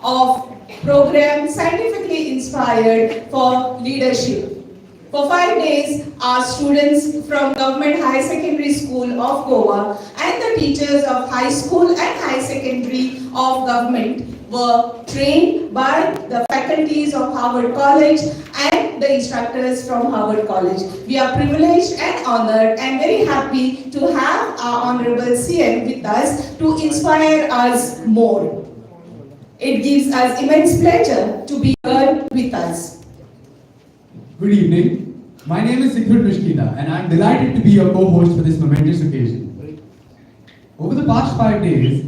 of program Scientifically Inspired for Leadership. For 5 days, our students from Government High Secondary School of Goa and the teachers of high school and high secondary of government were trained by the faculties of Harvard College and the instructors from Harvard College. We are privileged and honored and very happy to have our Honorable CM with us to inspire us more. It gives us immense pleasure to be here with us. Good evening. My name is Sikhar Mishkina and I am delighted to be your co-host for this momentous occasion. Over the past 5 days,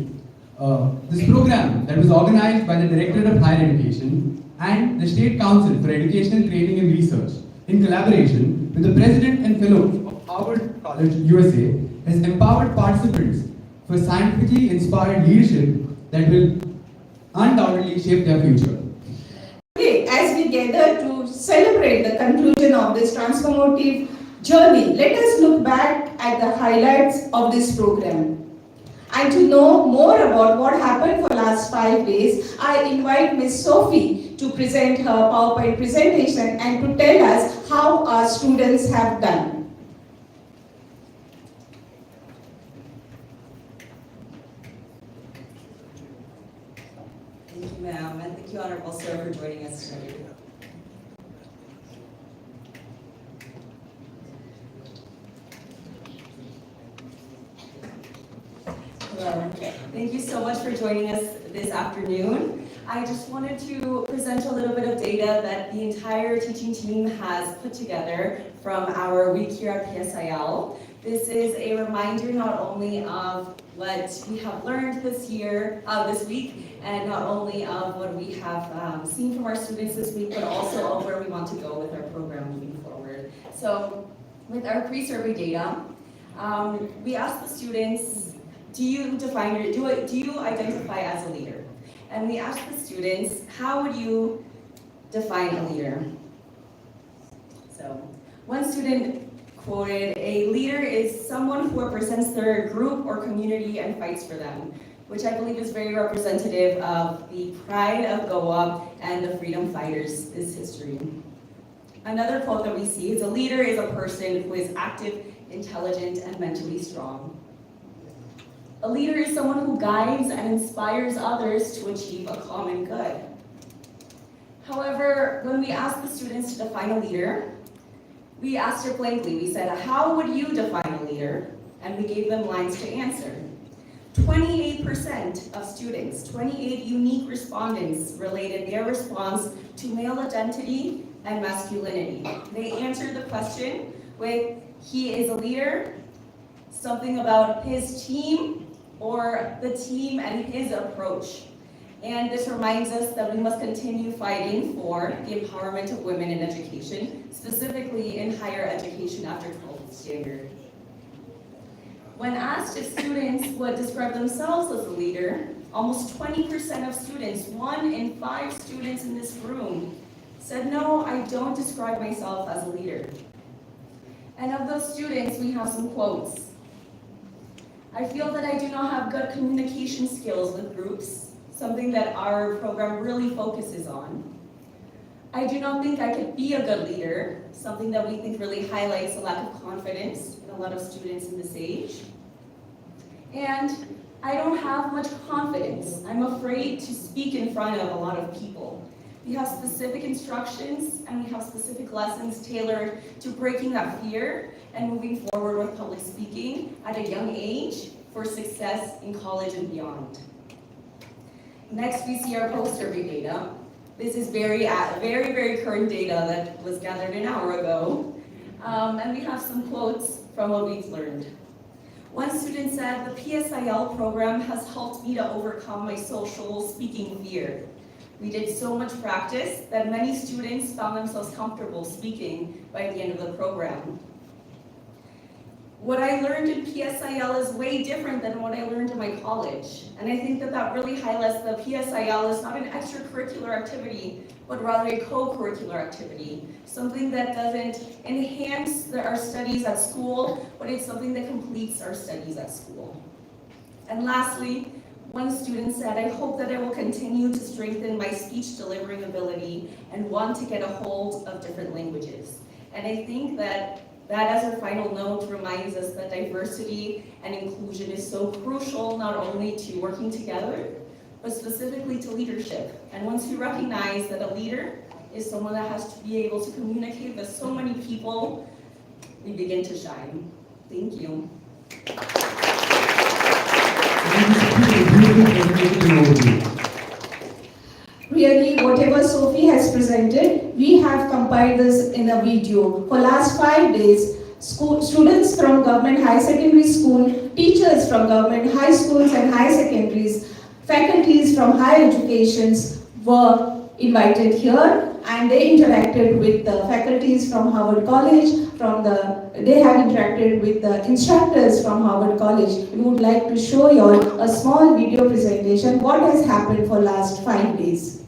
this program that was organized by the Directorate of Higher Education and the State Council for Educational Training and Research in collaboration with the President and Fellow of Harvard College, USA, has empowered participants for scientifically inspired leadership that will undoubtedly shape their future. Today, as we gather to celebrate the conclusion of this transformative journey, let us look back at the highlights of this program. And to know more about what happened for the last 5 days, I invite Ms. Sophie to present her PowerPoint presentation and to tell us how our students have done. Thank you, ma'am, and thank you, Honorable Sir, for joining us today. Hello. Thank you so much for joining us this afternoon. I just wanted to present a little bit of data that the entire teaching team has put together from our week here at PSIL. This is a reminder not only of what we have learned this week, and not only of what we have seen from our students this week, but also of where we want to go with our program moving forward. So, with our pre-survey data, we asked the students, do you identify as a leader? And we asked the students, how would you define a leader? So, one student quoted, "A leader is someone who represents their group or community and fights for them," which I believe is very representative of the pride of Goa and the freedom fighters' history. Another quote that we see is, "A leader is a person who is active, intelligent, and mentally strong." A leader is someone who guides and inspires others to achieve a common good. However, when we asked the students to define a leader, we asked her blankly. We said, "How would you define a leader?" And we gave them lines to answer. 28% of students, 28 unique respondents, related their response to male identity and masculinity. They answered the question with, "He is a leader," something about his team, or the team and his approach. And this reminds us that we must continue fighting for the empowerment of women in education, specifically in higher education after 12th standard. When asked if students would describe themselves as a leader, almost 20% of students, 1 in 5 students in this room, said, "No, I don't describe myself as a leader." And of those students, we have some quotes. "I feel that I do not have good communication skills with groups, something that our program really focuses on. I do not think I could be a good leader," something that we think really highlights a lack of confidence in a lot of students in this age. "And I don't have much confidence. I'm afraid to speak in front of a lot of people." We have specific instructions and we have specific lessons tailored to breaking that fear and moving forward with public speaking at a young age for success in college and beyond. Next, we see our post-survey data. This is very current data that was gathered an hour ago. And we have some quotes from what we've learned. One student said, "The PSIL program has helped me to overcome my social speaking fear. We did so much practice that many students found themselves comfortable speaking by the end of the program. What I learned in PSIL is way different than what I learned in my college." And I think that that really highlights that PSIL is not an extracurricular activity, but rather a co-curricular activity. Something that doesn't enhance our studies at school, but it's something that completes our studies at school. And lastly, One student said, "I hope that I will continue to strengthen my speech delivering ability and want to get a hold of different languages." And I think that as our final note reminds us that diversity and inclusion is so crucial, not only to working together, but specifically to leadership. And once we recognize that a leader is someone that has to be able to communicate with so many people, we begin to shine. Thank you. Really, whatever Sophie has presented, we have compiled this in a video. For last 5 days, students from government high secondary school, teachers from government high schools and high secondaries, faculties from higher educations were invited here, and they interacted with the faculties from Harvard College, they have interacted with the instructors from Harvard College. We would like to show you all a small video presentation what has happened for last 5 days.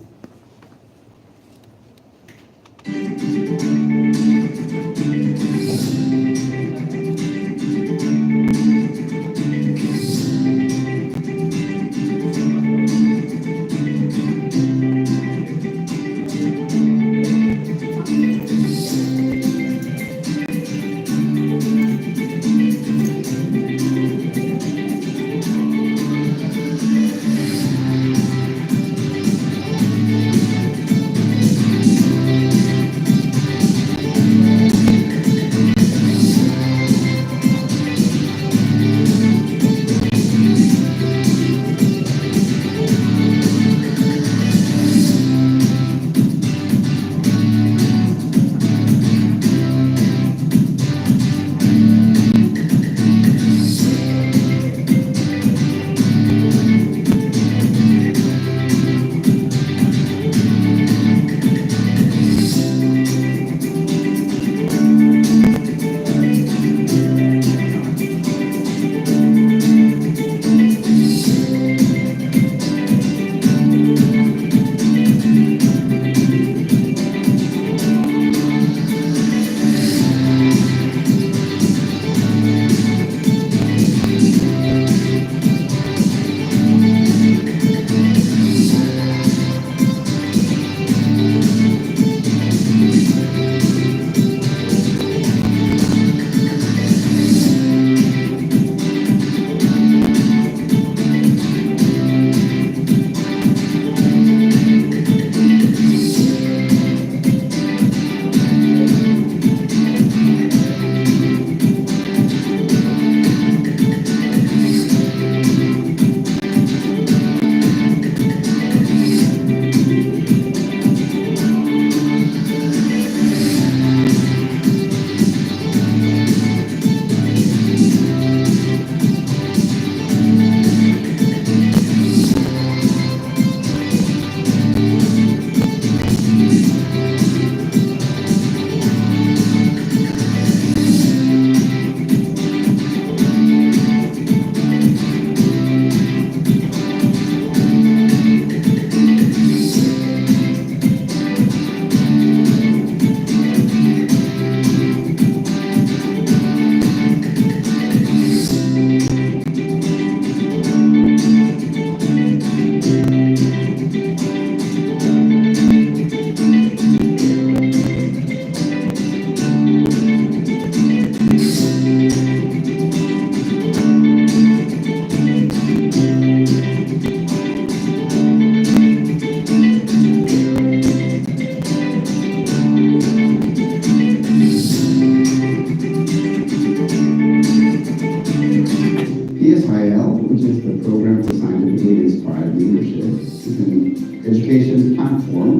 which is the Program for Scientifically Inspired Leadership. It's an education platform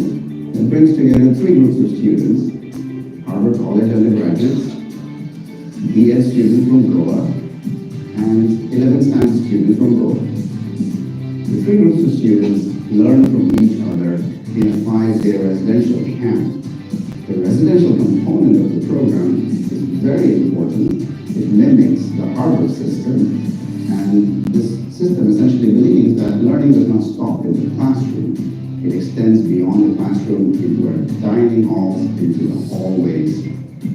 that brings together three groups of students: Harvard College undergraduates, BS students from Goa, and 11th science students from Goa. The three groups of students learn from each other in a 5-day residential camp. The residential component of the program is very important. It mimics the Harvard system, and this system essentially believes that learning does not stop in the classroom. It extends beyond the classroom into our dining halls, into the hallways.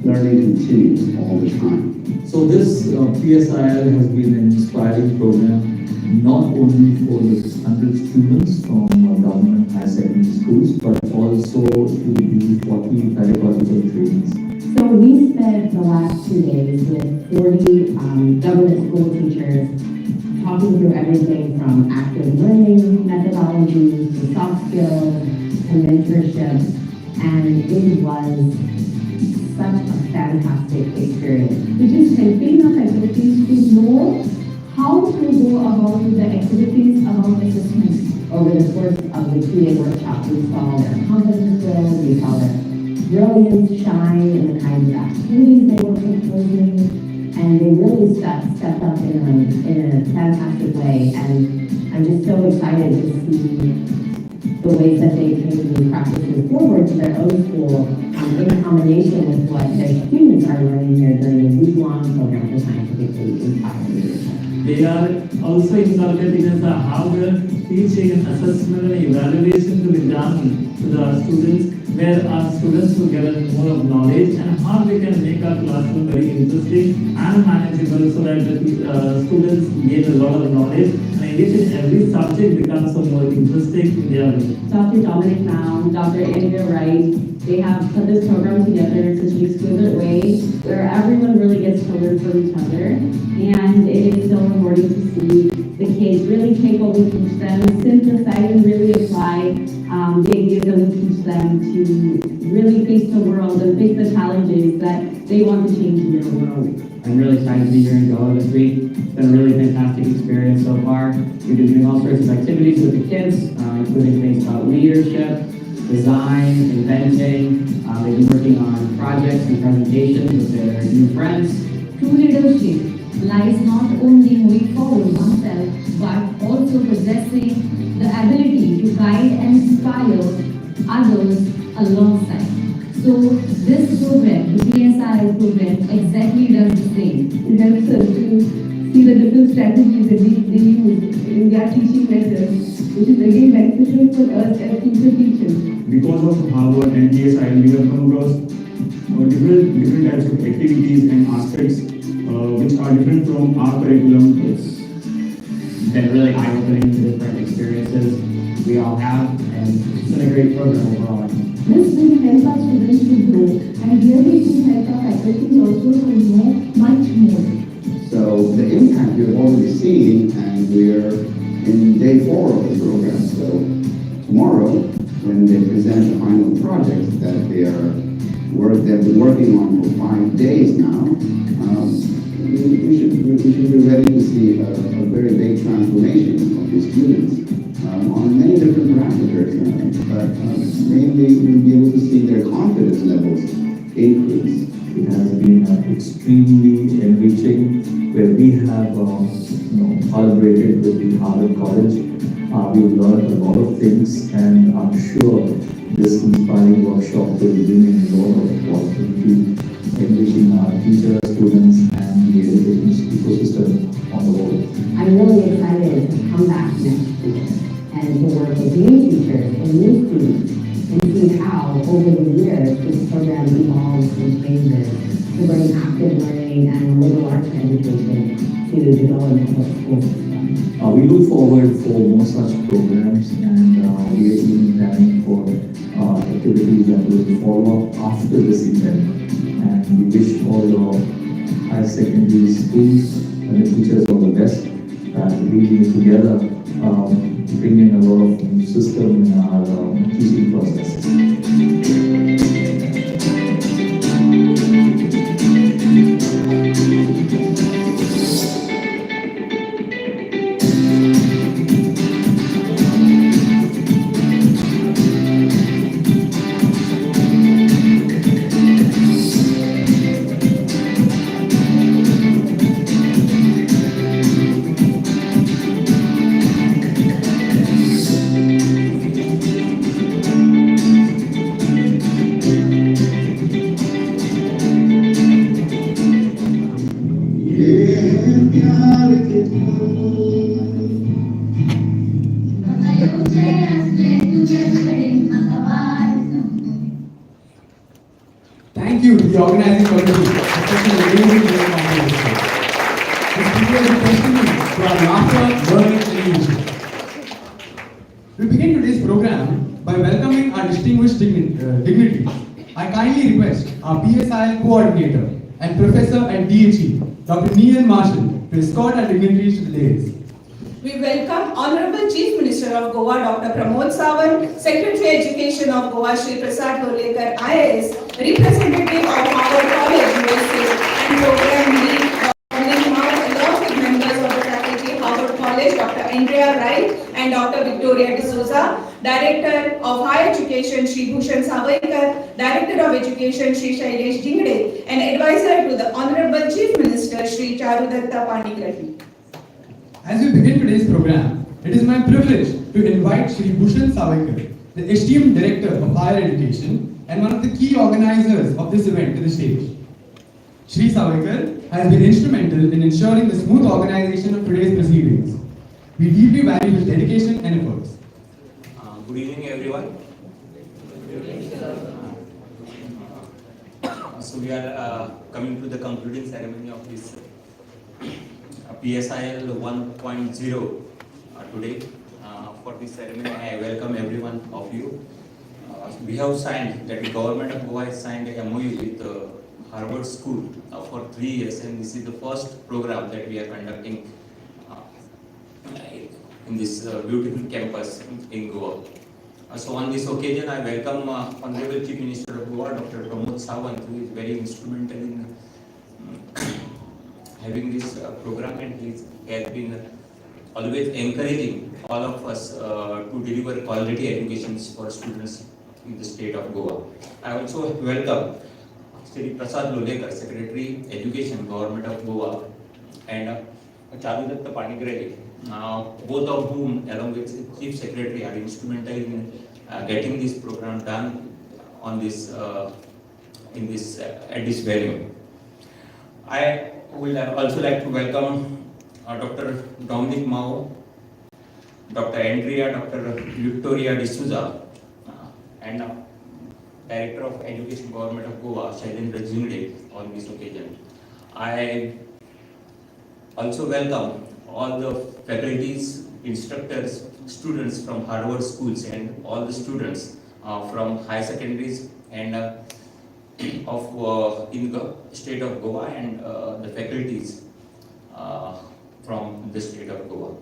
Learning continues all the time. So this PSIL has been an inspiring program. not only for the 100 students from government high secondary schools, but also to the 40 pedagogical trainings. So we spent the last 2 days with 40 government school teachers talking through everything from active learning methodologies to soft skills to mentorship, and it was such a fantastic experience. It is helping our faculties to know how to go about the activities about assessment. Over the course of the 2-day workshop, we saw their confidence build, we saw their brilliance shine in the kinds of activities they were proposing, and they really stepped up in a fantastic way. And I'm just so excited to see the ways that they take these practices forward to their own school in combination with what their students are learning here during the week-long program for Scientifically Inspired Leadership. They are also inculcating us how the teaching and assessment and evaluation to be done to the students, where our students will get more of knowledge and how we can make our classroom very interesting and manageable so that the students gain a lot of knowledge and each and every subject becomes so more interesting in their way. Dr. Dominic Mao, Dr. Andrea Wright, they have put this program together in such an exquisite way where everyone really gets to learn from each other, and it is so rewarding to see the kids really take what we teach them, synthesize and really apply the ideas that we teach them to really face the world and face the challenges that they want to change in their world. I'm really excited to be here in Goa this week. It's been a really fantastic experience so far. We've been doing all sorts of activities with the kids, including things about leadership, design, inventing. They've been working on projects and presentations with their new friends. True leadership lies not only in moving forward oneself, but also possessing the ability to guide and inspire others alongside. So this program, the PSI program, exactly does the same. It helps us to see the different strategies that they use in their teaching methods, which is again beneficial for us as future teachers. Because of Harvard and PSI, we have come across different types of activities and aspects which are different from our curriculum. It's been really eye-opening, the different experiences we all have, and it's been a great program overall. This will help our students to grow, and really it will help our faculty also to know much more. So the impact we've already seen, and we're in day 4 of the program. So tomorrow, when they present the final project that they've been working on for 5 days now, we should be ready to see a very big transformation of the students on many different parameters. But mainly, we'll be able to see their confidence levels increase. It has been extremely enriching, where we have collaborated with the Harvard College. We've learned a lot of things, and I'm sure this inspiring workshop will bring in a lot of positivity, enriching our teachers, students, and the education ecosystem on the whole. I'm really excited to come back next year and to work with new teachers and new students and see how, over the years, this program evolves and changes to bring active learning and liberal arts education to the developmental school system. We look forward for more such programs, and we are even planning for activities that will follow up after this event. And we wish all the high secondary schools and the teachers all the best, that we together bring in a lot of new system in our teaching process. Thank you to the organizing committee for such an amazing day competition. This video is a testimony to our laughter, learning, Leadership. We begin today's program by welcoming our distinguished dignitaries. I kindly request our PSIL coordinator and professor at DHE, Dr. Neil Marshall, to escort our dignitaries to the dais. We welcome Honorable Chief Minister of Goa, Dr. Pramod Sawant, Secretary Education of Goa, Shri Prasad Dolekar, IAS, representative of Harvard College, USA, and program lead, Dr. Mao, along with members of the faculty, Harvard College, Dr. Andrea Wright, and Dr. Victoria D'Souza, Director of Higher Education, Shri Bhushan Savaikar, Director of Education, Shri Shailesh Jingde, and advisor to the Honorable Chief Minister, Shri Charudatta Panigrahi. As we begin today's program, it is my privilege to invite Shri Bhushan Savaikar, the esteemed Director of Higher Education and one of the key organizers of this event, to the stage. Shri Savaikar has been instrumental in ensuring the smooth organization of today's proceedings. We deeply value his dedication and efforts. Good evening, everyone. So we are coming to the concluding ceremony of this PSIL 1.0 today. For this ceremony, I welcome every one of you. We have signed, that the government of Goa has signed a MOU with Harvard School for 3 years, and this is the first program that we are conducting in this beautiful campus in Goa. So on this occasion, I welcome Honorable Chief Minister of Goa, Dr. Pramod Sawant, who is very instrumental in having this program, and he has been always encouraging all of us to deliver quality educations for students in the state of Goa. I also welcome Shri Prasad Dolekar, Secretary Education, Government of Goa, and Charudatta Panigrahi, both of whom, along with Chief Secretary, are instrumental in getting this program done on this at this venue. I would also like to welcome Dr. Dominic Mao, Dr. Andrea, Dr. Victoria D'Souza, and Director of Education, Government of Goa, Shailendra Jingde, on this occasion. I also welcome all the faculties, instructors, students from Harvard schools, and all the students from high secondaries and in the state of Goa, and the faculties from the state of Goa.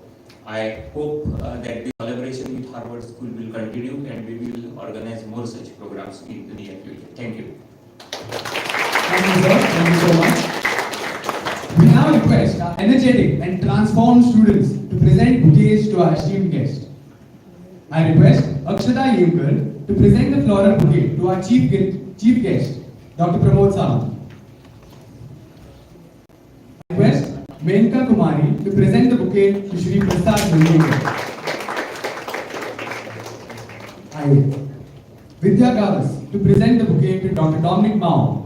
I hope that the collaboration with Harvard School will continue, and we will organize more such programs in the near future. Thank you. Thank you, sir. Thank you so much. We now request our energetic and transformed students to present bouquets to our esteemed guest. I request Akshata Yemkar to present the floral bouquet to our chief guest, Dr. Pramod Sawant. I request Menka Kumari to present the bouquet to Shri Prasad Dolekar. I Vidya Gavas to present the bouquet to Dr. Dominic Mao.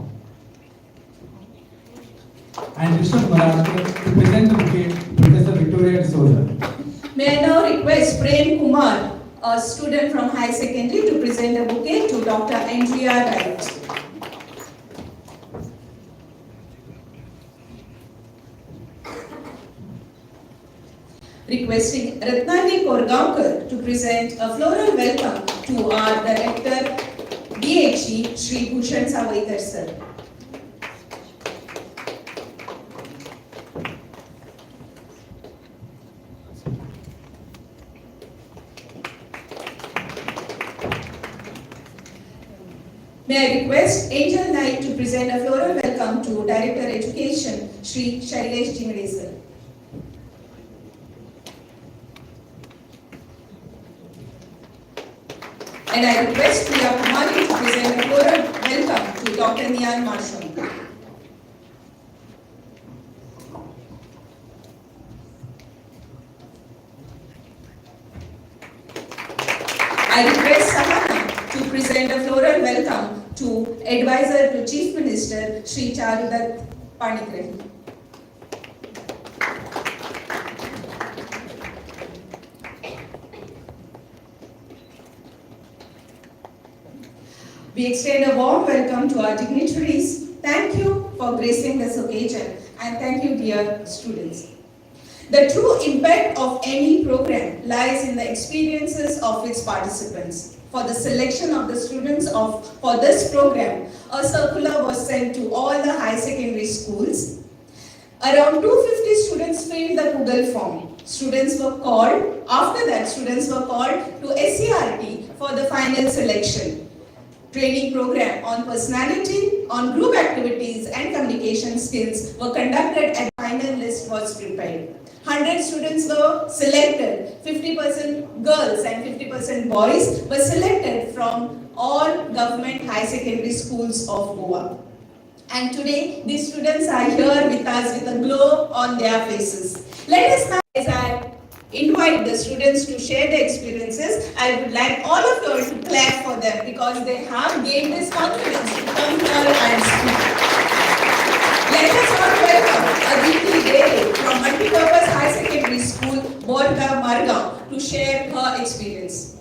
And Rishabh Maharashtra to present the bouquet to Professor Victoria D'Souza. May I now request Prem Kumar, a student from high secondary, to present a bouquet to Dr. Andrea Wright. Requesting Ratnali Korgaonkar to present a floral welcome to our Director, DHE, Shri Bhushan Savaikar sir. May I request Angel Knight to present a floral welcome to Director Education, Shri Shailesh Jingde sir. And I request Priya Kumari to present a floral welcome to Dr. Neil Marshall. I request Sahana to present a floral welcome to Advisor to Chief Minister, Shri Charudatta Panigrahi. We extend a warm welcome to our dignitaries. Thank you for gracing this occasion, and thank you, dear students. The true impact of any program lies in the experiences of its participants. For the selection of the students for this program, a circular was sent to all the high secondary schools. Around 250 students filled the Google form. After that, students were called to SCRT for the final selection. Training program on personality, on group activities and communication skills were conducted and the final list was prepared. 100 students were selected, 50% girls and 50% boys were selected from all government high secondary schools of Goa. And today, these students are here with us with a glow on their faces. Let us now, as I invite the students to share their experiences, I would like all of you to clap for them because they have gained this confidence to come here and speak. Let us all welcome Aditi Dere from Multipurpose High Secondary School, Borga, Margao, to share her experience.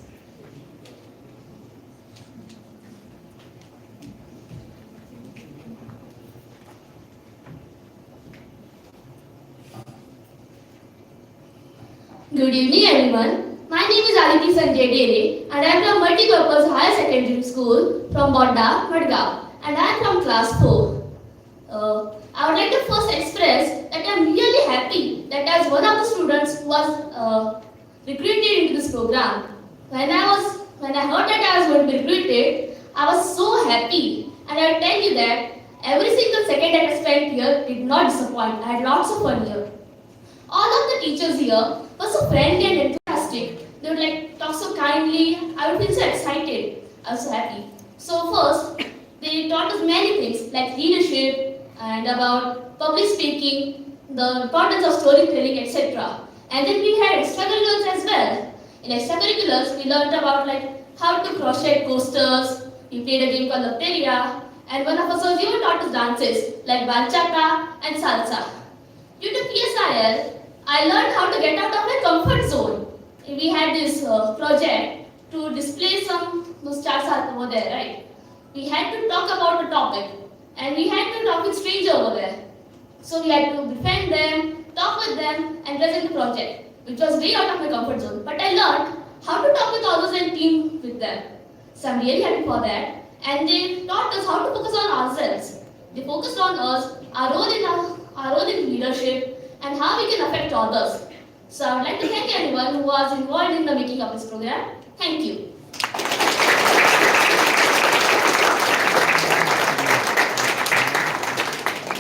Good evening everyone. My name is Aditi Sanjay Dere and I am from Multipurpose Higher Secondary School from Bodda, Madgaon, and I am from class 4. I would like to first express that I am really happy that as one of the students who was recruited into this program. When I heard that I was going to be recruited, I was so happy, and I will tell you that every single second that I spent here did not disappoint. I had lots of fun here. All of the teachers here were so friendly and enthusiastic. They would talk so kindly. I would feel so excited. I was so happy. So first, they taught us many things like leadership and about public speaking, the importance of storytelling, etc. And then we had extracurriculars as well. In extracurriculars, we learned about how to crochet coasters. We played a game called Lotteria, and one of us even taught us dances like bachata and salsa. Due to PSIL, I learned how to get out of my comfort zone. We had this project to display those charts are over there, right? We had to talk about a topic and we had to talk with strangers over there. So we had to befriend them, talk with them and present the project, which was way out of my comfort zone. But I learned how to talk with others and team with them. So I'm really happy for that. And they taught us how to focus on ourselves. They focused on us, our role in leadership, and how we can affect others. So I would like to thank everyone who was involved in the making of this program. Thank you.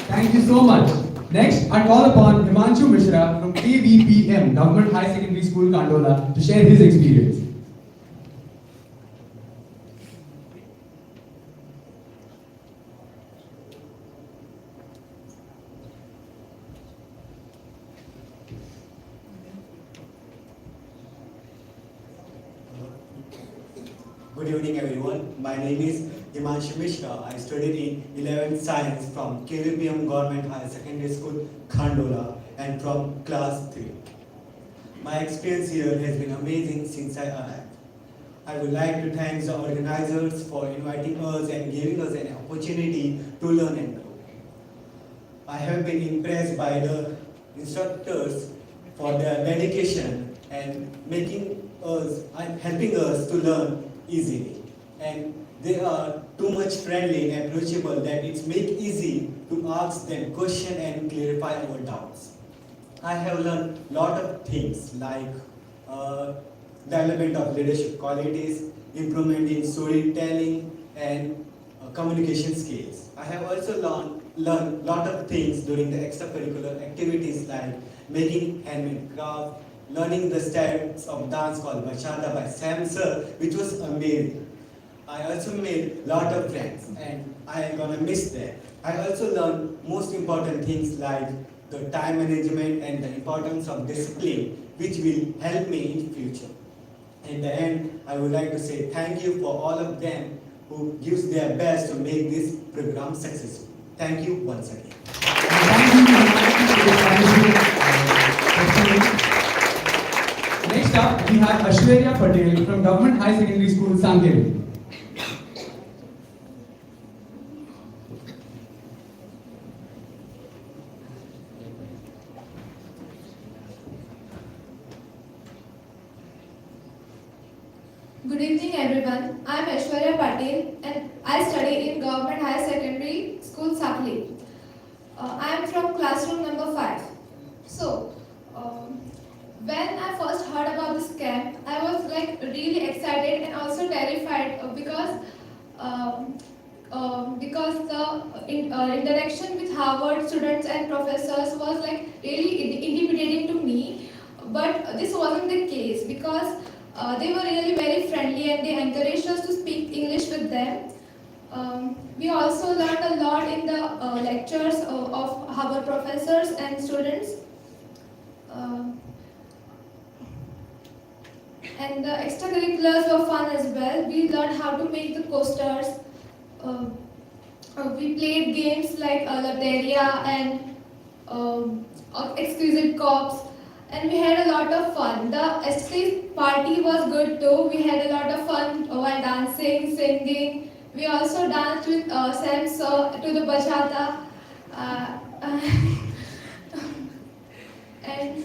Thank you so much. Next, I call upon Himanshu Mishra from KVPM, Government High Secondary School, Kandola, to share his experience. Good evening everyone. My name is Himanshu Mishra. I studied in 11th Science from KVPM Government High Secondary School, Kandola, and from class 3. My experience here has been amazing since I arrived. I would like to thank the organizers for inviting us and giving us an opportunity to learn and grow. I have been impressed by the instructors for their dedication and helping us to learn easily, and they are too much friendly and approachable that it's make easy to ask them question and clarify our doubts. I have learned lot of things like development of leadership qualities, improvement in storytelling and communication skills. I have also learned lot of things during the extracurricular activities like making handmade craft, learning the steps of dance called bachata by Sam Sir, which was amazing. I also made lot of friends and I am gonna miss them. I also learned most important things like the time management and the importance of discipline, which will help me in future. In the end, I would like to say thank you for all of them who gives their best to make this program successful. Thank you once again. Next up, we have Ashwarya Patel from Government High Secondary School, Sankeri. And I study in Government Higher Secondary School, Sakli. I am from classroom number 5. So, when I first heard about this camp, I was like really excited and also terrified because the interaction with Harvard students and professors was like really intimidating to me. But this wasn't the case because they were really very friendly and they encouraged us to speak English with them. We also learned a lot in the lectures of Harvard professors and students. And the extracurriculars were fun as well. We learned how to make the coasters. We played games like Loteria and Exquisite Cops. And we had a lot of fun. The escape party was good too. We had a lot of fun while dancing, singing. We also danced with Sam to the bachata. And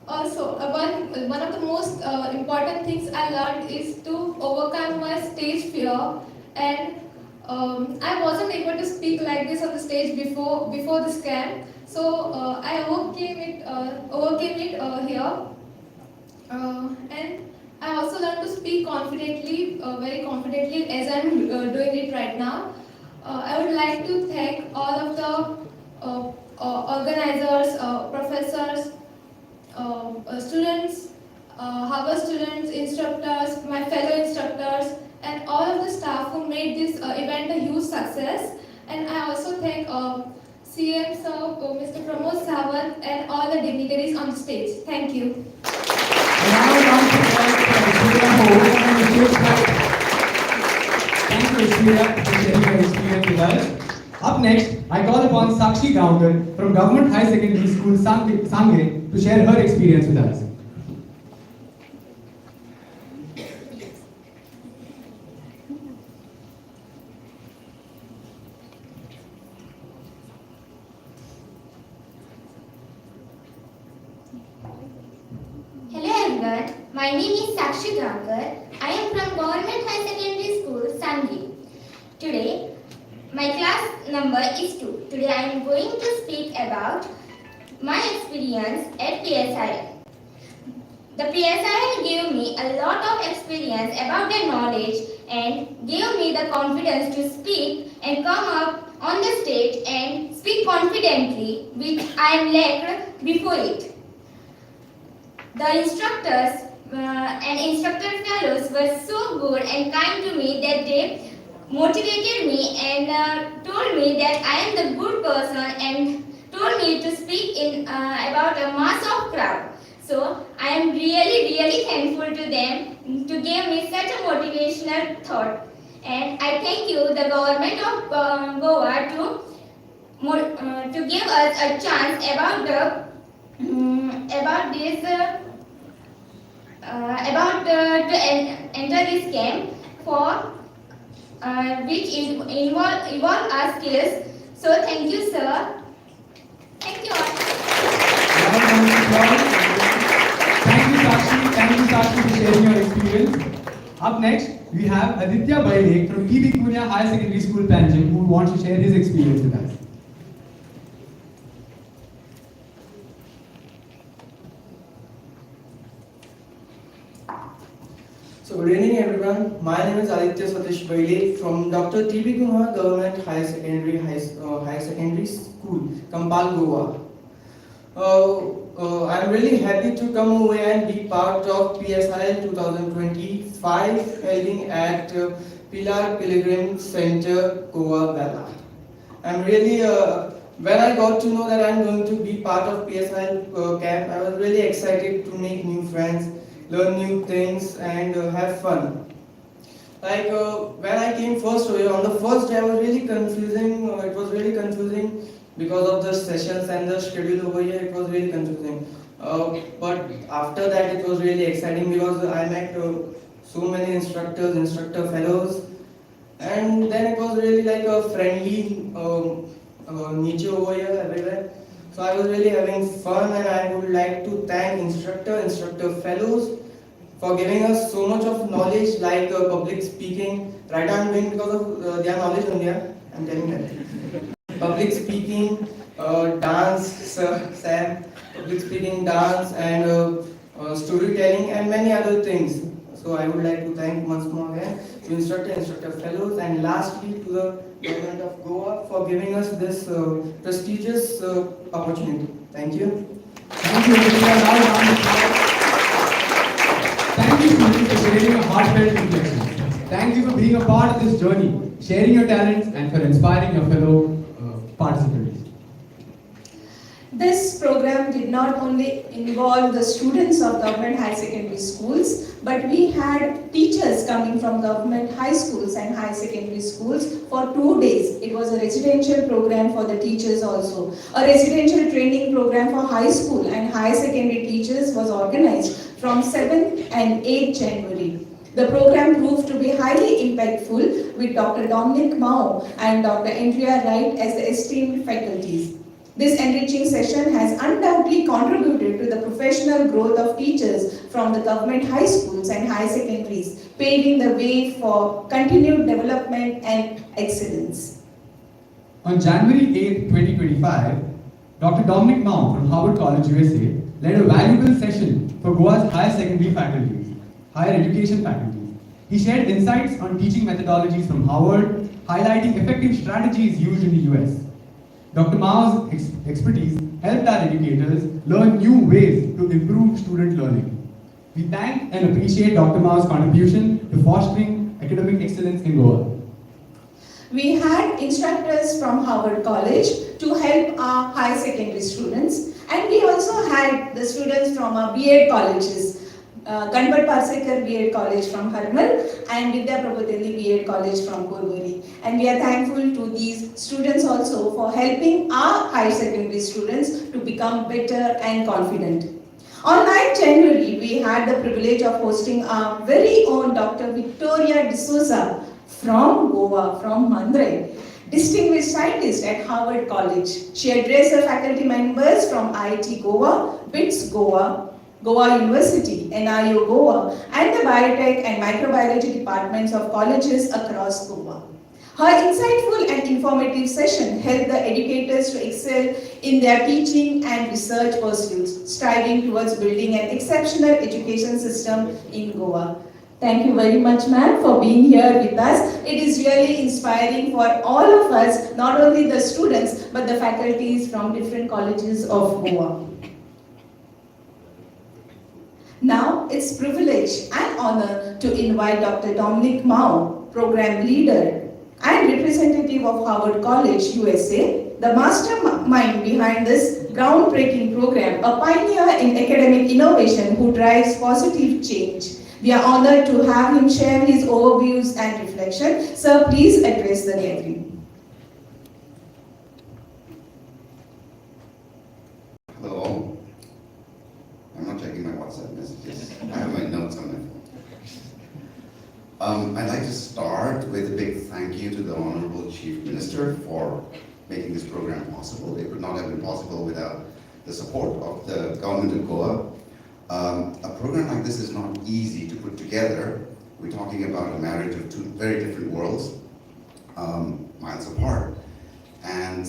also, one of the most important things I learned is to overcome my stage fear. And I wasn't able to speak like this on the stage before this camp. So I overcame it here. And I also learned to speak confidently, very confidently, as I'm doing it right now. I would like to thank all of the organizers, professors, students, Harvard students, instructors, my fellow instructors, and all of the staff who made this event a huge success. And I also thank CM Sir, Mr. Pramod Sawant, and all the dignitaries on the stage. Thank you. Thank you, Ishmira, for sharing your experience with us. Up next, I call upon Sakshi Gaonkar from Government High Secondary School, Sangre, to share her experience with us. Hello everyone, my name is Sakshi Gaonkar. I am from Government High Secondary School, Sangli. Today, my class number is 2. Today I am going to speak about my experience at PSIL. The PSIL gave me a lot of experience about the knowledge and gave me the confidence to speak and come up on the stage and speak confidently, which I lacked before it. The instructors and instructor fellows were so good and kind to me that they motivated me and told me that I am the good person and told me to speak in about a mass of crowd. So I am really thankful to them to give me such a motivational thought. And I thank you, the government of Goa, to give us a chance to enter this camp for which involve our skills. So thank you, sir. Thank you all. Thank you, Sakshi, for sharing your experience. Up next, we have Aditya Bailek from P.B. Kunya Higher Secondary School, Panjim, who wants to share his experience with us. So good evening everyone. My name is Aditya Satish Bailey from Dr. T.B. Kumar Government Higher Secondary School, Kampal, Goa. I'm really happy to come over and be part of PSIL 2025 holding at Pilar Pilgrim Center, Goa, Vela. I'm really, when I got to know that I'm going to be part of PSIL camp, I was really excited to make new friends, learn new things and have fun. Like when I came first over, on the first day I was really confusing, it was really confusing because of the sessions and the schedule over here, it was really confusing. But after that it was really exciting because I met so many instructors, instructor fellows, and then it was really like a friendly nature over here everywhere. So I was really having fun and I would like to thank instructor fellows for giving us so much of knowledge like public speaking. Right, I'm doing because of their knowledge only. I'm telling that. Public speaking, dance, Sam, public speaking, dance, and storytelling, and many other things. So I would like to thank once more again to instructor fellows, and lastly to the government of Goa for giving us this prestigious opportunity. Thank you. Thank you, Thank you, students, for sharing your heartfelt reflections. Thank you for being a part of this journey, sharing your talents, and for inspiring your fellow participants. This program did not only involve the students of government high secondary schools, but we had teachers coming from government high schools and high secondary schools for 2 days. It was a residential program for the teachers also. A residential training program for high school and high secondary teachers was organized from 7th and 8th January. The program proved to be highly impactful with Dr. Dominic Mao and Dr. Andrea Wright as the esteemed faculties. This enriching session has undoubtedly contributed to the professional growth of teachers from the government high schools and high secondaries, paving the way for continued development and excellence. On January 8, 2025, Dr. Dominic Mao from Harvard College, USA, led a valuable session for Goa's higher secondary faculties, higher education faculties. He shared insights on teaching methodologies from Harvard, highlighting effective strategies used in the US. Dr. Mao's expertise helped our educators learn new ways to improve student learning. We thank and appreciate Dr. Mao's contribution to fostering academic excellence in Goa. We had instructors from Harvard College to help our high secondary students, and we also had the students from our B.Ed colleges. Ganpat Parsekar B.Ed College from Harmal and Vidya Prabhudelli B.Ed College from Porvorim. And we are thankful to these students also for helping our high secondary students to become better and confident. On 9th January, we had the privilege of hosting our very own Dr. Victoria D'Souza from Goa, from Mandrai, distinguished scientist at Harvard College. She addressed the faculty members from IIT Goa, BITS Goa, Goa University, NIU Goa, and the biotech and microbiology departments of colleges across Goa. Her insightful and informative session helped the educators to excel in their teaching and research pursuits, striving towards building an exceptional education system in Goa. Thank you very much, ma'am, for being here with us. It is really inspiring for all of us, not only the students, but the faculties from different colleges of Goa. Now, it's privilege and honor to invite Dr. Dominic Mao, program leader and representative of Harvard College, USA, the mastermind behind this groundbreaking program, a pioneer in academic innovation who drives positive change. We are honored to have him share his overviews and reflection. Sir, please address the gathering. Hello. I'm not checking my WhatsApp messages. I have my notes on my phone. I'd like to start with a big thank you to the Honorable Chief Minister for making this program possible. It would not have been possible without the support of the government of Goa. A program like this is not easy to put together. We're talking about a marriage of two very different worlds, miles apart. And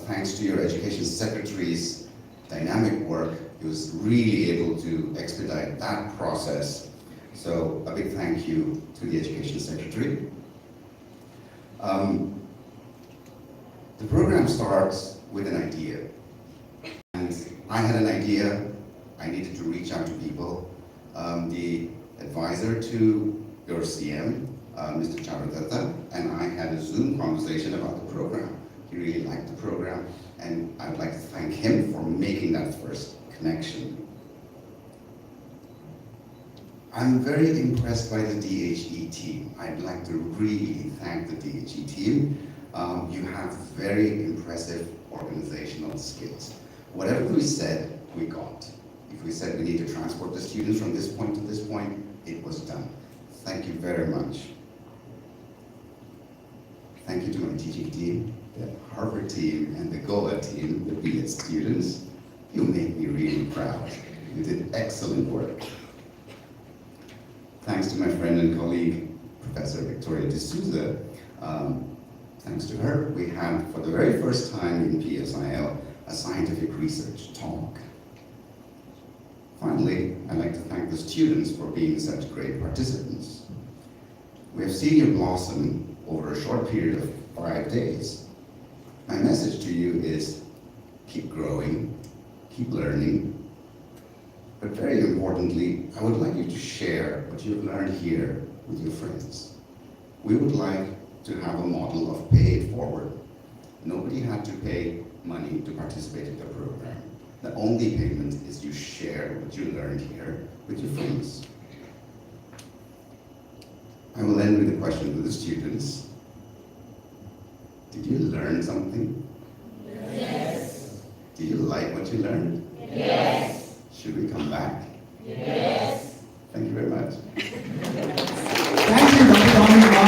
thanks to your Education Secretary's dynamic work, he was really able to expedite that process. So a big thank you to the Education Secretary. The program starts with an idea. And I had an idea. I needed to reach out to people. The advisor to your CM, Mr. Charudatta, and I had a Zoom conversation about the program. He really liked the program, and I'd like to thank him for making that first connection. I'm very impressed by the DHE team. I'd like to really thank the DHE team. You have very impressive organizational skills. Whatever we said, we got. If we said we need to transport the students from this point to this point, it was done. Thank you very much. Thank you to my teaching team, the Harvard team, and the Goa team, the B.Ed students. You make me really proud. You did excellent work. Thanks to my friend and colleague, Professor Victoria D'Souza, thanks to her, we had, for the very first time in PSIL, a scientific research talk. Finally, I'd like to thank the students for being such great participants. We have seen you blossom over a short period of 5 days. My message to you is keep growing, keep learning, but very importantly, I would like you to share what you've learned here with your friends. We would like to have a model of pay it forward. Nobody had to pay money to participate in the program. The only payment is you share what you learned here with your friends. I will end with a question to the students. Did you learn something? Yes. Do you like what you learned? Yes. Should we come back? Yes. Thank you very much. Thank you, Dr. Dominic Mao.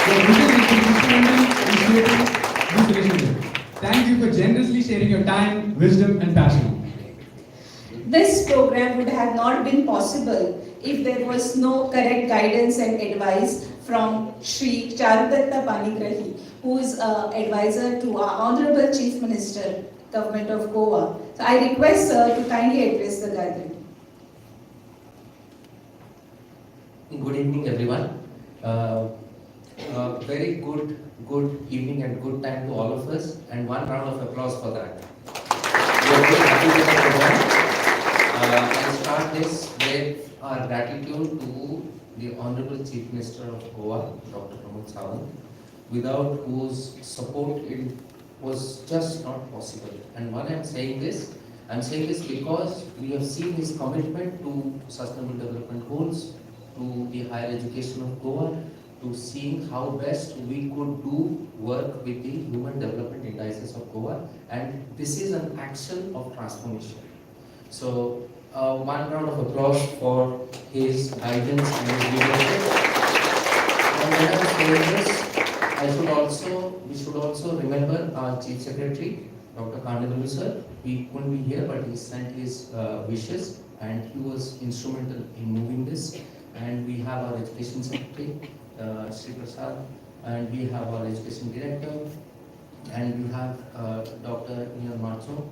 Your vision is instrumental in shaping this relationship. Thank you for generously sharing your time, wisdom, and passion. This program would have not been possible if there was no correct guidance and advice from Shri Charudatta Panigrahi, who is advisor to our Honorable Chief Minister, Government of Goa. So I request Sir to kindly address the gathering. Good evening, everyone. Very good evening and good time to all of us, and one round of applause for that. We are very happy with the program. I start this with our gratitude to the Honorable Chief Minister of Goa, Dr. Pramod Sawant, without whose support it was just not possible. And why I'm saying this because we have seen his commitment to Sustainable Development Goals, to the higher education of Goa, to seeing how best we could do work with the Human Development Indices of Goa, and this is an action of transformation. So one round of applause for his guidance and his leadership. And when I'm saying this, we should also remember our Chief Secretary, Dr. Kandalu sir. He couldn't be here, but he sent his wishes, and he was instrumental in moving this. And we have our Education Secretary, Sri Prasad, and we have our Education Director, and we have Dr. Nian Marzo.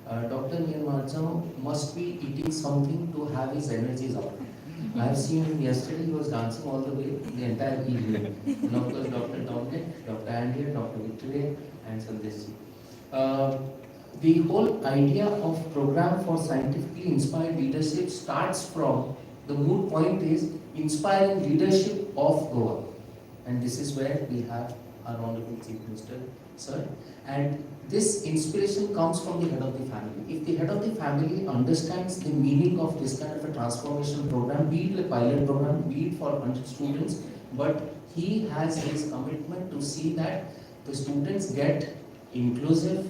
Dr. Nian Marzo must be eating something to have his energies up. I have seen him yesterday, he was dancing all the way the entire evening. And of course, Dr. Dominic, Dr. Andrea, Dr. Victoria, and Sandeshji. The whole idea of program for scientifically inspired leadership starts from the moot point is inspiring leadership of Goa. And this is where we have our Honorable Chief Minister, sir. And this inspiration comes from the head of the family. If the head of the family understands the meaning of this kind of a transformation program, be it a pilot program, be it for 100 students, but he has his commitment to see that the students get inclusive,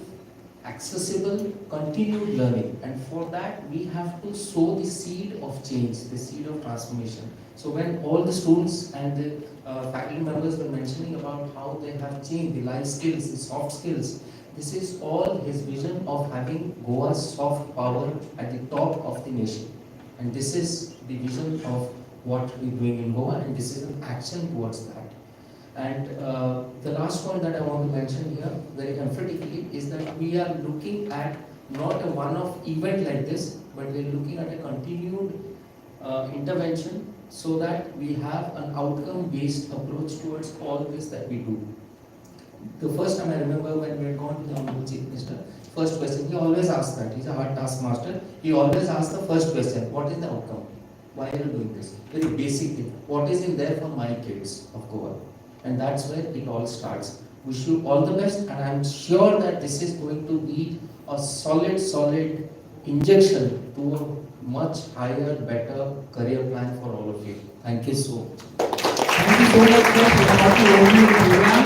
accessible, continued learning, and for that we have to sow the seed of change, the seed of transformation. So when all the students and the faculty members were mentioning about how they have changed the life skills, the soft skills, this is all his vision of having Goa's soft power at the top of the nation. And this is the vision of what we're doing in Goa, and this is an action towards that. And the last point that I want to mention here very emphatically is that we are looking at not a one-off event like this, but we're looking at a continued intervention so that we have an outcome-based approach towards all this that we do. The first time I remember when we had gone to the Honorable Chief Minister, first question, he always asks that. He's a hard taskmaster. He always asks the first question, what is the outcome? Why are you doing this? Very basic thing. What is in there for my kids of Goa? And that's where it all starts. Wish you all the best, and I'm sure that this is going to be a solid injection to a much higher, better career plan for all of you. Thank you so much. Thank you so much, sir, for the thoughtful overview of the program.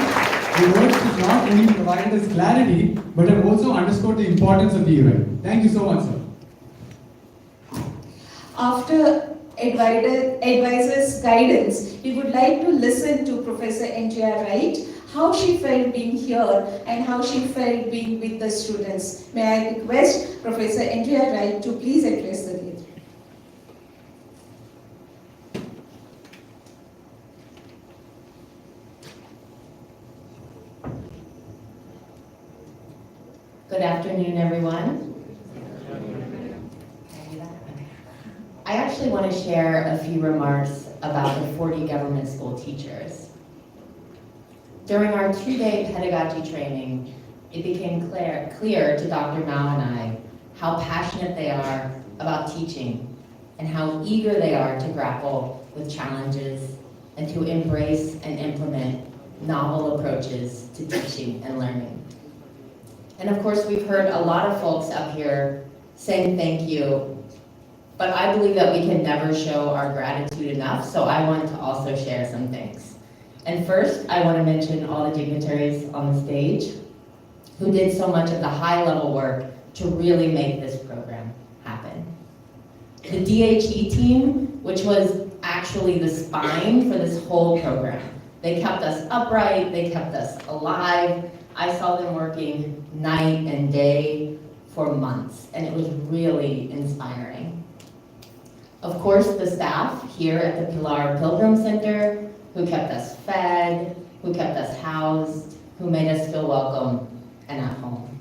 The words have not only provided us clarity, but have also underscored the importance of the event. Thank you so much, sir. After advisor's guidance, we would like to listen to Professor Andrea Wright, how she felt being here and how she felt being with the students. May I request Professor Andrea Wright to please address the gathering. Good afternoon, everyone. I actually want to share a few remarks about the 40 government school teachers. During our 2-day pedagogy training, it became clear to Dr. Mao and I how passionate they are about teaching and how eager they are to grapple with challenges and to embrace and implement novel approaches to teaching and learning. And of course, we've heard a lot of folks up here saying thank you, but I believe that we can never show our gratitude enough, so I want to also share some thanks. And first, I want to mention all the dignitaries on the stage who did so much of the high-level work to really make this program happen. The DHE team, which was actually the spine for this whole program. They kept us upright, they kept us alive. I saw them working night and day for months, and it was really inspiring. Of course, the staff here at the Pilar Pilgrim Center, who kept us fed, who kept us housed, who made us feel welcome and at home.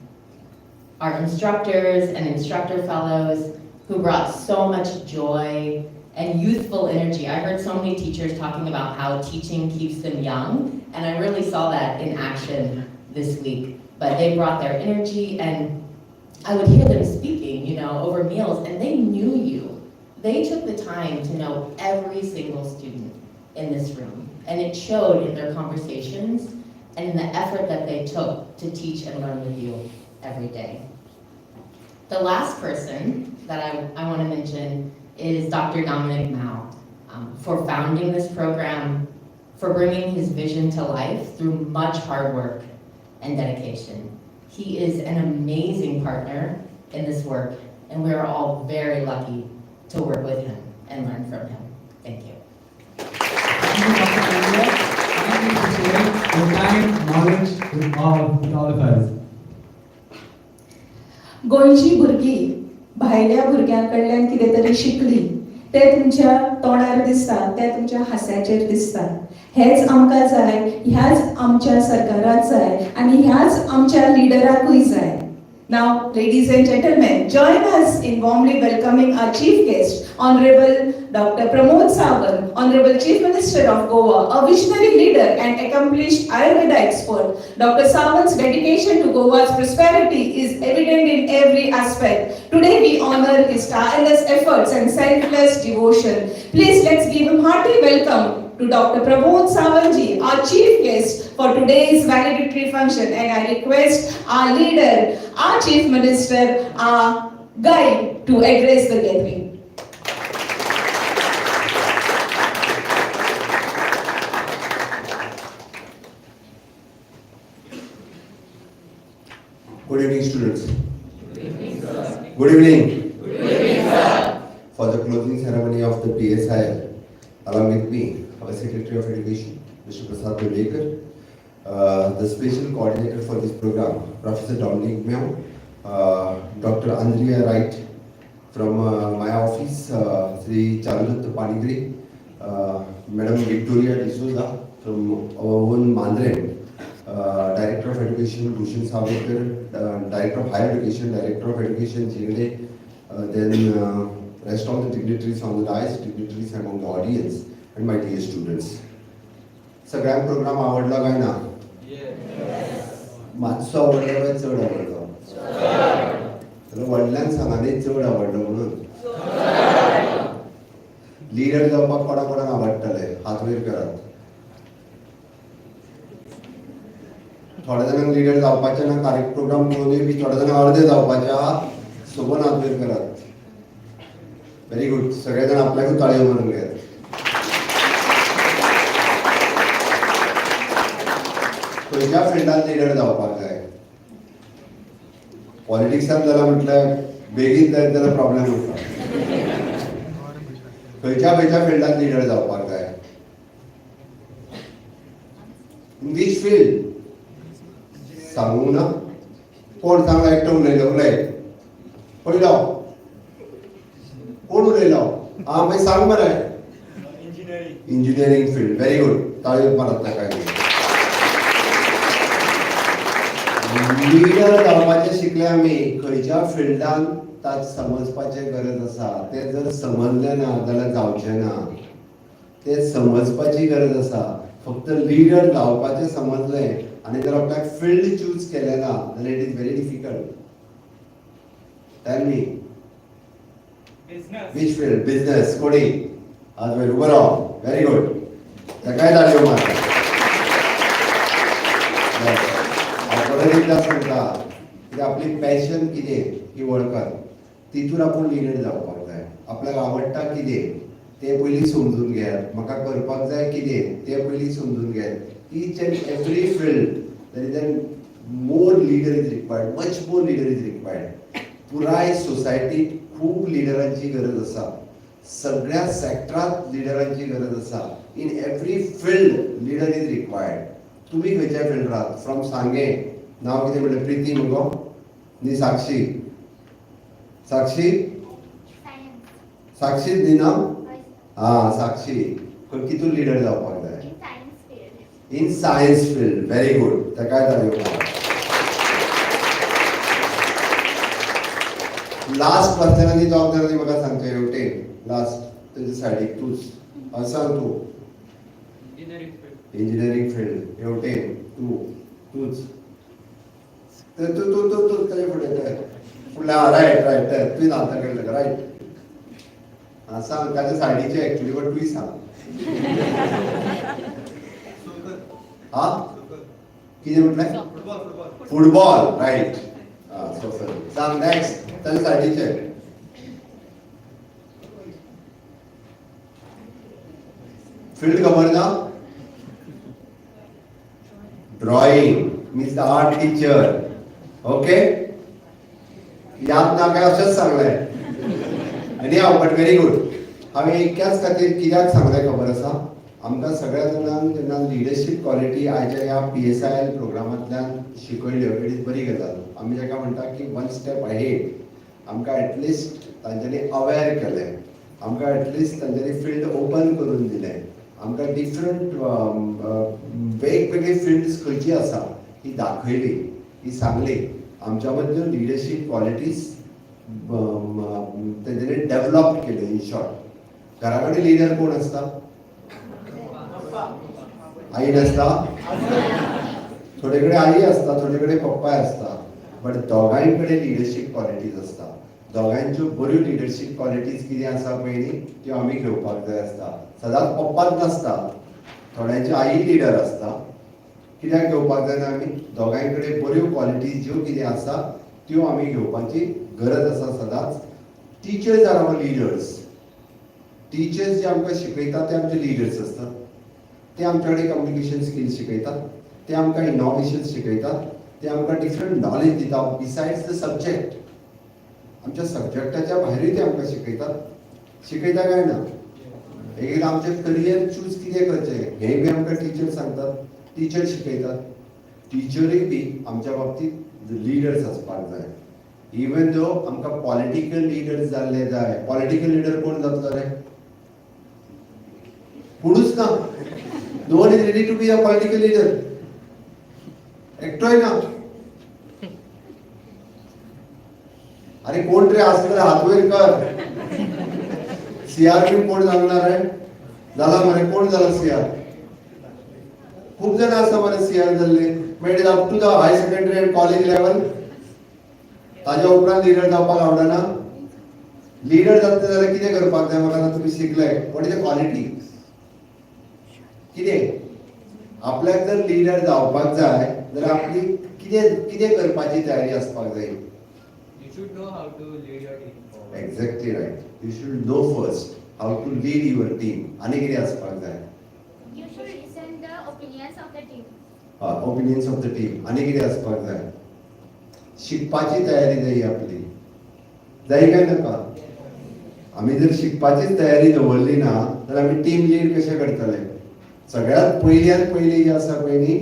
Our instructors and instructor fellows who brought so much joy and youthful energy. I heard so many teachers talking about how teaching keeps them young, and I really saw that in action this week. But they brought their energy, and I would hear them speaking, over meals, and they knew you. They took the time to know every single student in this room, and it showed in their conversations and in the effort that they took to teach and learn with you every day. The last person that I want to mention is Dr. Dominic Mao, for founding this program, for bringing his vision to life through much hard work and dedication. He is an amazing partner in this work, and we are all very lucky to work with him and learn from him. Thank you. Thank you, Dr. Andrea. Thank you for sharing your time, knowledge with all of us. गोंयची भुरगीं भायल्या भुरग्यांकडल्यान कितें तरी शिकली ते तुमच्या तोंडार दिसता, ते तुमच्या हास्याचेर दिसता. हेच आमकां जाय, ह्याच आमच्या सरकाराक जाय आनी ह्याच आमच्या लिडराकूय जाय. Now, ladies and gentlemen, join us in warmly welcoming our chief guest, Honorable Dr. Pramod Sawant, Honorable Chief Minister of Goa, a visionary leader and accomplished Ayurveda expert. Dr. Sawant's dedication to Goa's prosperity is evident in every aspect. Today we honor his tireless efforts and selfless devotion. Please let's give him hearty welcome to Dr. Pramod Sawant, our chief guest for today's valedictory function, and I request our leader, our chief minister, our guide to address the gathering. Good evening, students. Good evening. For the closing ceremony of the PSIL, along with me, our Secretary of Education, Mr. Prasad Devekar, the special coordinator for this program, Professor Dominic Mao, Dr. Andrea Wright from my office, Sri Charlotte Panigri, Madam Victoria D'Souza from our own Mandren, Director of Education, Bhushan Savekar, Director of Higher Education, Director of Education, Jingle, then rest of the dignitaries on the dais, dignitaries among the audience, and my dear students. सगळ्यांक programme आवडला काय ना? मातसो आवडलो काय चड आवडलो? चड. व्हडल्यान सांगा न्ही चड आवडलो म्हणून. लिडर जावपाक कोणा कोणाक आवडटले? हात वयर करात. थोड्या जाणांक लिडर जावपाचे ना, प्रोग्राम पळोवनूय बी थोड्या जाणांक अर्दे जावपाचे आहा, सोबून हात वयर करात. Very good. सगळे जाण आपल्याकूच ताळयो मारून घेयात. खंयच्या फिल्डांत लिडर जावपाक जाय? पॉलिटिक्सांत जाल्यार म्हटल्यार बेगीन जायत जाल्यार प्रॉब्लेम उरता. खंयच्या फिल्डांत लिडर जावपाक जाय? इन वीच फील्ड? सांगूंक ना? कोण सांगला? एकटो उलयलो. पळयलो कोण उलयलो? मागीर सांग मरे. Engineering field. Very good. ताळयो मारत ताका. लिडर जावपाचें शिकले आमी खंयच्या फिल्डान ताक समजपाचें गरज आसा तें जर समजलें ना जाल्यार जावचें ना तें समजपाची गरज आसा फक्त लिडर जावपाचें समजलें आनी जर आपल्याक फिल्ड चूज केलें ना जाल्यार it is very difficult. Tell me which field? Business, coding. आज वेरी उबो राव व्हेरी गुड. ताकाय धाडयो मार. परत एकदा सांगता की आपली पॅशन कितें ही वळखात तितून आपूण लिडर जावपाक जाय. आपल्याक आवडटा कितें तें पयलीं समजून घेयात. म्हाका करपाक जाय कितें तें पयलीं समजून घेयात. Each and every field there is an more leader is required, much more leader is required. पुराय सोसायटीत खूब लिडरांची गरज आसा. सगळ्या सेक्टरांत लिडरांची गरज आसा. In every field leader is required. तुम्ही खंयच्या फिल्डांत फ्रॉम सांगे नांव कितें म्हणलें प्रिती मुगो न्ही साक्षी साक्षी साक्षीच न्ही नांव हां साक्षी कितून लिडर जावपाक जाय in science field. Very good. ताकाय धाडयो. लास्ट पर्सनाची जबाबदारी म्हाका सांगचें हेवटेन लास्ट तेजे सायडीक तूच सांग तूं इंजिनियरिंग फील्ड हेवटेन तूच तूं तूं तूं तूं ताजे फुडें फुडल्या रायट रायट तुवें आन्सर केलें रायट. हां सांग ताजे सायडीचे एक्चुली बट तुवें सांग. हां कितें म्हटलें फुटबॉल रायट. हां सो सांग नेक्स्ट ताजे सायडीचे फील्ड खबर ना. Drawing means the art teacher. Okay याद ना काय अशेंच सांगलें आनी हांव बट व्हेरी गुड. हांवें एक्याच खातीर कित्याक सांगलें खबर आसा आमकां सगळ्या जाणांक जेन्ना लिडरशीप क्वॉलिटी आयच्या ह्या PSIL प्रोग्रामांतल्यान शिकयल्यो इट इज बरी गजाल. आमी जाका म्हणटा की वन स्टेप अहेड. आमकां एटलिस्ट तांच्यांनी अवेर केलें. आमकां एटलिस्ट तांच्यांनी फील्ड ओपन करून दिलें. आमकां डिफरंट वेगवेगळी फिल्ड्स खंयची आसा ही दाखयली ही सांगली. आमच्या मदल्यो लिडरशीप क्वॉलिटीज तेंच्यांनी डेवलप केल्यो. इन शॉर्ट घरा कडेन लिडर कोण आसता आई नासता. थोडे कडेन आई आसता थोडे कडेन पप्पाय आसता बट दोगांय कडेन लिडरशीप क्वॉलिटीज आसता. दोगांयच्यो बऱ्यो लिडरशीप क्वॉलिटीज कितें आसा पयलीं त्यो आमी घेवपाक जाय आसता. सदांच पप्पाच नासता थोड्यांची आई लिडर आसता. कित्याक घेवपाक जायना आमी दोगांय कडेन बऱ्यो क्वॉलिटीज ज्यो कितें आसा त्यो आमी घेवपाची गरज आसा सदांच. Teachers are our leaders. Teachers जे आमकां शिकयतात ते आमचे लिडर्स आसतात. ते आमच्या कडेन कम्युनिकेशन स्किल्स शिकयतात. ते आमकां इनोव्हेशन शिकयतात. ते आमकां डिफरंट नॉलेज दितात बिसायड्स द सब्जेक्ट. आमच्या सब्जेक्टाच्या भायरूय ते आमकां शिकयतात. शिकयता काय ना. एकदां आमचें करियर चूज कितें करचें हेंय बी आमकां टिचर सांगतात. टिचर शिकयतात. टिचरूय बी आमच्या बाबतींत लिडर्स आसपाक जाय. इवन दो आमकां पॉलिटिकल लिडर्स जाल्ले जाय. पॉलिटिकल लिडर कोण जातलो रे कोणूच ना. No one is ready to be a political leader. एकटोय ना. अरे कोण तरी आसलो हात वयर कर. CR कोण जाणार आहे जाला मरे कोण जाला CR. खूप जण आसा मरे CR जाल्ले made up to the high secondary and college level. ताज्या उपरांत लिडर जावपाक आवडना. लिडर जाता जाल्यार कितें करपाक जाय म्हाका तुमी शिकले वॉट इज द क्वॉलिटी कितें. आपल्याक जर लिडर जावपाक जाय जाल्यार आपली कितें कितें करपाची तयारी आसपाक जाय. You should know how to lead your team. Exactly right. You should know first how to lead your team. आणि कितें आसपाक जाय. You should listen the opinions of the team. Opinions of the team. आणि कितें आसपाक जाय. शिकपाची तयारी जाय आपली. जाय काय नाका. आमी जर शिकपाचीच तयारी दवरली ना जाल्यार आमी टीम लीड कशें करतले. सगळ्यात पयली जी आसा पळय न्ही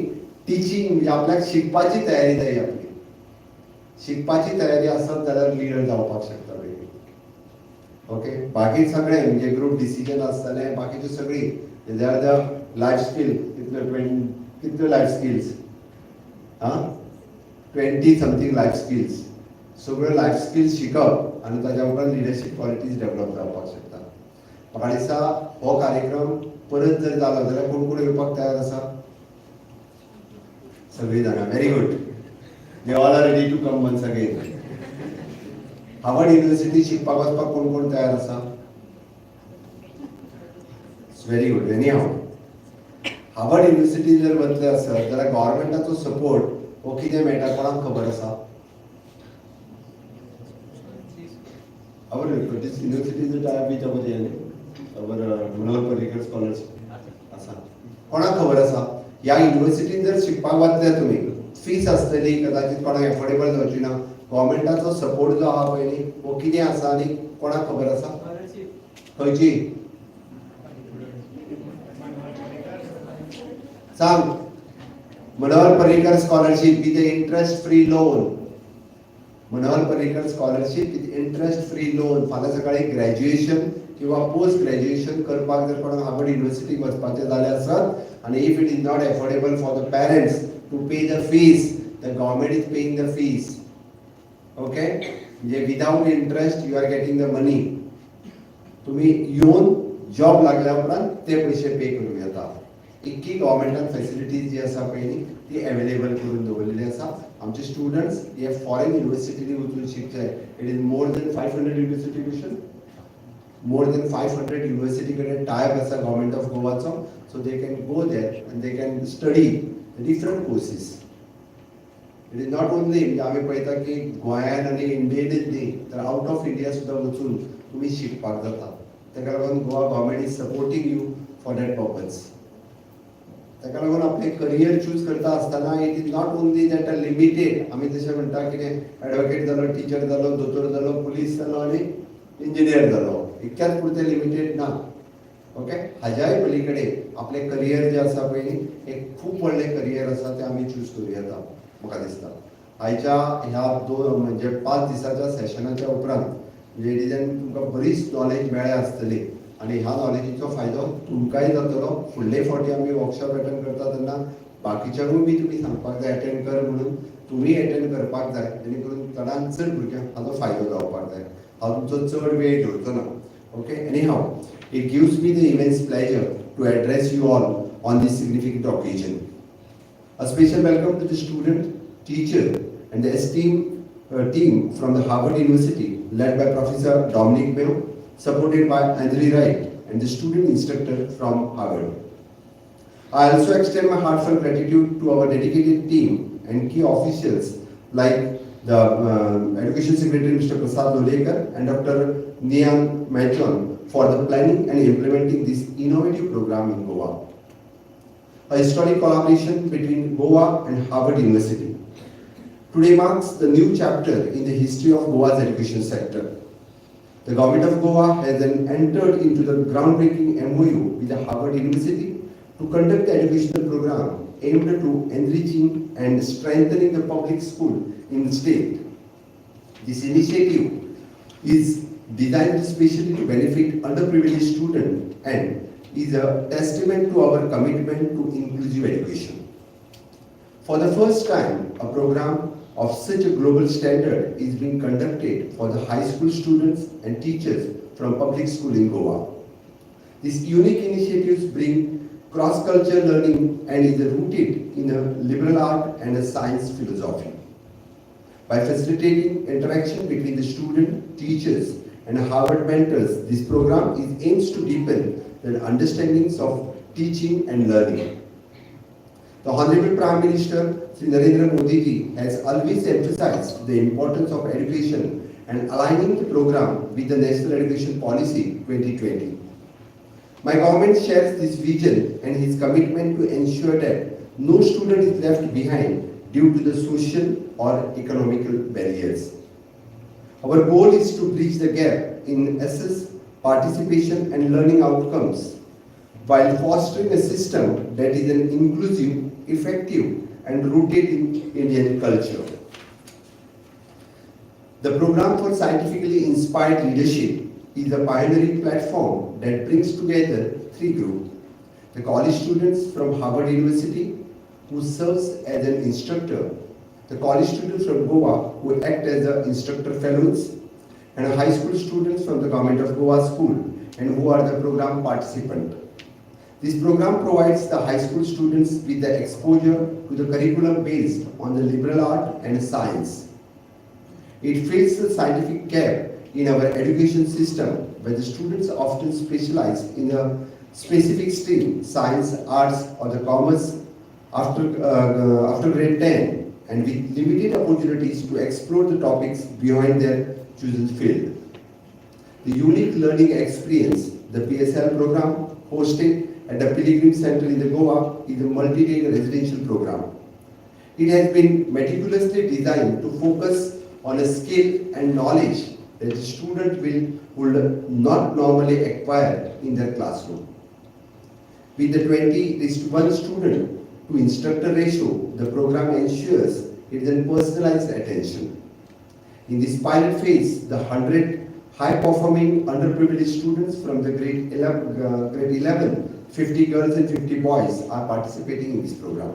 टिचींग म्हणजे आपल्याक शिकपाची तयारी जाय आपली. शिकपाची तयारी आसत जाल्यार लिडर जावपाक शकता पयली. ओके बाकी सगळे म्हणजे ग्रुप डिसिजन आसतले बाकीच्यो सगळी they are the life skill. कितल्यो लायफ स्किल्स. हां 20 समथिंग लायफ स्किल्स, सगळ्यो लायफ स्किल्स शिकप आनी ताच्या उपरांत लिडरशीप क्वॉलिटीज डेव्हलप जावपाक शकता. म्हाका दिसता हो कार्यक्रम परत जर जालो जाल्यार कोण कोण येवपाक तयार आसा? सगळीं जाणां. Very good. They all are ready to come once again. Harvard University शिकपाक वचपाक कोण कोण तयार आसा? Very good. Anyhow, Harvard University जर वतले आसत जाल्यार गव्हर्मेंटाचो सपोर्ट हो कितें मेळटा कोणाक खबर आसा? Our this university is a tie with our Manal Parrikar scholarship आसा. कोणाक खबर आसा? ह्या युनिव्हर्सिटीन जर शिकपाक वतले तुमी, फीस आसतली, कदाचित कोणाक एफोर्डेबल जावची ना, गव्हर्मेंटाचो सपोर्ट जो आहा पळय न्ही, हो कितें आसा आनी कोणाक खबर आसा? खंयची? सांग. Manohar Parrikar scholarship with interest free loan. Manohar Parrikar scholarship with interest free loan. फाल्यां सकाळी ग्रॅज्युएशन किंवा पोस्ट ग्रॅज्युएशन करपाक जर कोणाक हार्वर्ड युनिव्हर्सिटीक वचपाचें जालें आसत आनी if it is not affordable for the parents to pay the fees, the government is paying the fees. Okay, म्हणजे without interest you are getting the money. तुम्ही येवन जॉब लागल्या उपरांत ते पयशे पे करूं येता. इतकी गव्हर्मेंटान फॅसिलिटीज जी आसा पळय न्ही ती अवेलेबल करून दवरलेली आसा. आमचे स्टुडंट्स हे फॉरेन युनिव्हर्सिटीनी वचून शिकचे. It is more than 500 university question, more than 500 university कडेन टायप आसा गव्हर्मेंट ऑफ गोवाचो. So they can go there and they can study different courses. It is not only म्हणजे आमी पळयता की गोंयान आनी इंडियेनूच न्ही तर आउट ऑफ इंडिया सुद्दां वचून तुमी शिकपाक जाता. ताका लागून Goa government is supporting you for that purpose. ताका लागून आपले करियर चूज करता आसतना it is not only that a limited. आमी जशें म्हणटा कितें एडवोकेट जालो, टिचर जालो, दोतोर जालो, पुलीस जालो आनी इंजिनियर जालो, इतक्याच पुरते लिमिटेड ना. ओके, हाज्याय पलीकडे आपले करियर जे आसा पळय न्ही एक खूब व्हडलें करियर आसा तें आमी चूज करूं येता म्हाका दिसता. आयच्या ह्या 5 दिसाच्या सेशनाच्या उपरांत लेडीजांनी तुमकां बरीच नॉलेज मेळ्ळ्या आसतली आनी ह्या नॉलेजीचो फायदो तुमकांय जातलो. फुडले फावटी आमी वर्कशॉप अटेंड करता तेन्ना बाकीच्यांकूय बी तुमी सांगपाक जाय अटेंड कर म्हणून, तुमी अटेंड करपाक जाय जेणे करून चडांत चड भुरग्यांक हाचो फायदो जावपाक जाय. हांव तुमचो चड वेळ घेवचो ना. Okay, anyhow, it gives me the immense pleasure to address you all on this significant occasion. A special welcome to the student, teacher and the esteemed team from the Harvard University led by Professor Dominic Mayo, supported by Andrew Wright and the student instructor from Harvard. I also extend my heartfelt gratitude to our dedicated team and key officials like the Education Secretary Mr. Prasad Lodekar and Dr. Nian Machon for the planning and implementing this innovative program in Goa. A historic collaboration between Goa and Harvard University. Today marks the new chapter in the history of Goa's education sector. The government of Goa has then entered into the groundbreaking MOU with the Harvard University to conduct the educational program aimed to enriching and strengthening the public school in the state. This initiative is designed especially to benefit underprivileged students and is a testament to our commitment to inclusive education. For the first time, a program of such a global standard is being conducted for the high school students and teachers from public school in Goa. These unique initiatives bring cross-cultural learning and is rooted in a liberal art and a science philosophy. By facilitating interaction between the student, teachers, and Harvard mentors, this program aims to deepen the understandings of teaching and learning. The Honorable Prime Minister Sri Narendra Modi ji has always emphasized the importance of education and aligning the program with the National Education Policy 2020. My government shares this vision and his commitment to ensure that no student is left behind due to the social or economical barriers. Our goal is to bridge the gap in access, participation and learning outcomes while fostering a system that is an inclusive, effective and rooted in Indian culture. The program for Scientifically Inspired Leadership is a pioneering platform that brings together 3 groups. The college students from Harvard University who serves as an instructor, the college students from Goa who act as the instructor fellows, and high school students from the Government of Goa School and who are the program participant. This program provides the high school students with the exposure to the curriculum based on the liberal art and science. It fills the scientific gap in our education system where the students often specialize in a specific stream, science, arts or the commerce after grade 10 and with limited opportunities to explore the topics beyond their chosen field. The unique learning experience, the PSL program hosted at the Pilgrim Center in the Goa is a multi-day residential program. It has been meticulously designed to focus on a skill and knowledge that the student would not normally acquire in their classroom. With the 20:1 student to instructor ratio, the program ensures it is a personalized attention. In this pilot phase, the 100 high-performing underprivileged students from the grade 11, 50 girls and 50 boys are participating in this program.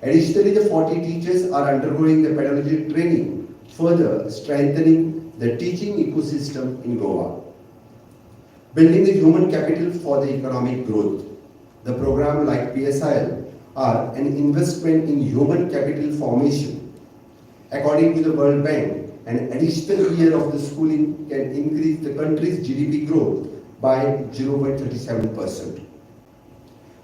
Additionally, the 40 teachers are undergoing the pedagogy training, further strengthening the teaching ecosystem in Goa. Building the human capital for the economic growth. The program like PSIL are an investment in human capital formation. According to the World Bank, an additional year of the schooling can increase the country's GDP growth by 0.37%.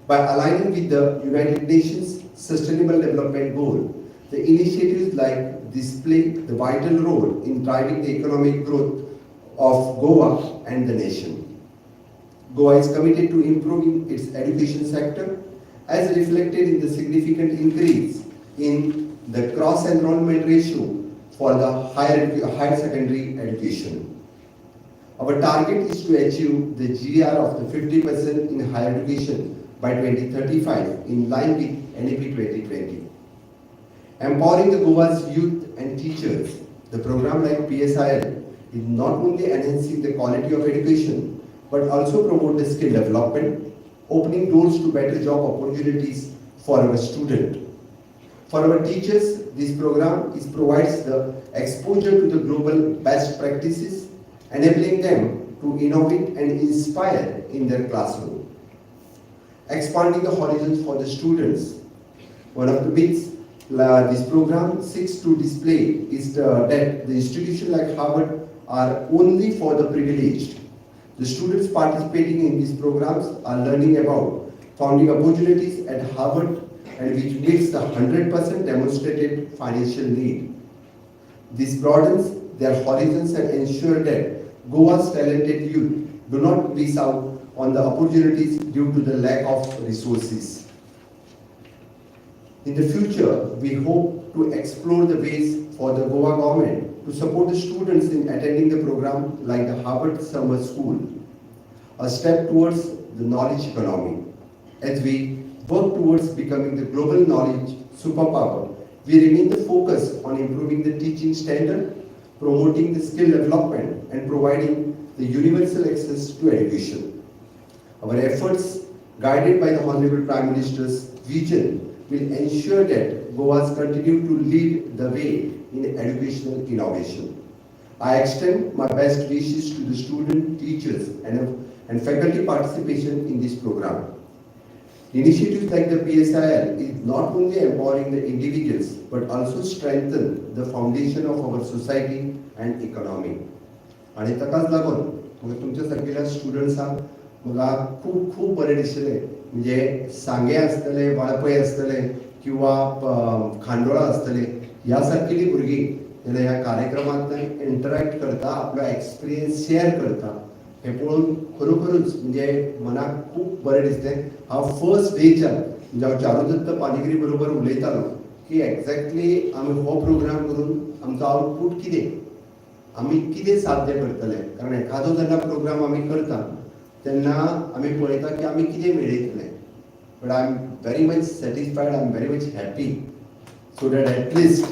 By aligning with the United Nations Sustainable Development Goal, the initiatives like this play the vital role in driving the economic growth of Goa and the nation. Goa is committed to improving its education sector as reflected in the significant increase in the cross-enrollment ratio for the higher secondary education. Our target is to achieve the GR of the 50% in higher education by 2035 in line with NEP 2020. Empowering the Goa's youth and teachers, the program like PSIL is not only enhancing the quality of education but also promote the skill development, opening doors to better job opportunities for our students. For our teachers, this program provides the exposure to the global best practices, enabling them to innovate and inspire in their classroom. Expanding the horizons for the students. One of the bits this program seeks to display is that the institutions like Harvard are only for the privileged. The students participating in these programs are learning about founding opportunities at Harvard and which meets the 100% demonstrated financial need. This broadens their horizons and ensure that Goa's talented youth do not miss out on the opportunities due to the lack of resources. In the future, we hope to explore the ways for the Goa government to support the students in attending the program like the Harvard Summer School, a step towards the knowledge economy. As we work towards becoming the global knowledge superpower, we remain the focus on improving the teaching standard, promoting the skill development, and providing the universal access to education. Our efforts, guided by the Honorable Prime Minister's vision, will ensure that Goas continue to lead the way in educational innovation. I extend my best wishes to the student, teachers, and faculty participation in this program. Initiatives like the PSIL is not only empowering the individuals but also strengthen the foundation of our society and economy. आणि ताकाच लागून मग तुमच्या सारकेल्या स्टुडंट्सांक म्हाका खूब खूब बरें दिसलें म्हणजे सांगे आसतले वाळपय आसतले किंवा खांडोळा आसतले ह्या सारकेली भुरगीं जेन्ना ह्या कार्यक्रमांत इंटरॅक्ट करता आपलो एक्सपिरियन्स शेअर करता हे पळोवन खरोखरूच म्हणजे मनाक खूब बरें दिसलें. हांव फर्स्ट डेच्यान म्हणजे हांव चारुदत्त पानिगिरी बरोबर उलयतालो की एक्झॅक्टली आमी हो प्रोग्राम करून आमचो आउटपूट कितें आमी कितें साध्य करतले. कारण एखादो जेन्ना प्रोग्राम आमी करता तेन्ना आमी पळयता की आमी कितें मेळयतले. But I am very much satisfied, I am very much happy so that at least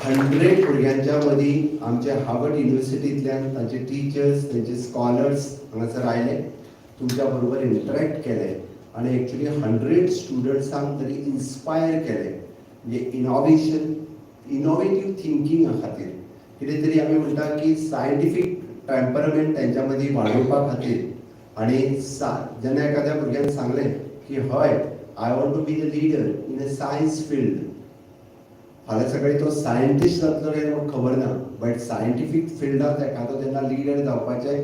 100 भुरग्यांच्या मदीं आमच्या हार्वर्ड युनिव्हर्सिटींतल्यान तांचे टिचर्स तांचे स्कॉलर्स हांगासर आयले, तुमच्या बरोबर इंटरॅक्ट केले आणि ॲक्च्युली 100 स्टुडंट्सांक तरी इन्स्पायर केले म्हणजे इनोवेटिव्ह थिंकिंगा खातीर कितें तरी आमी म्हणटा की सायंटिफीक टेम्परमेंट तेंच्या मदीं वाडोवपा खातीर आनी जेन्ना एखाद्या भुरग्यान सांगलें की हय I want to be the leader in a science field फाल्यां सकाळी तो सायंटिस्ट जातलो काय म्हाका खबर ना बट सायंटिफीक फिल्डांत एखादो जेन्ना लिडर जावपाचे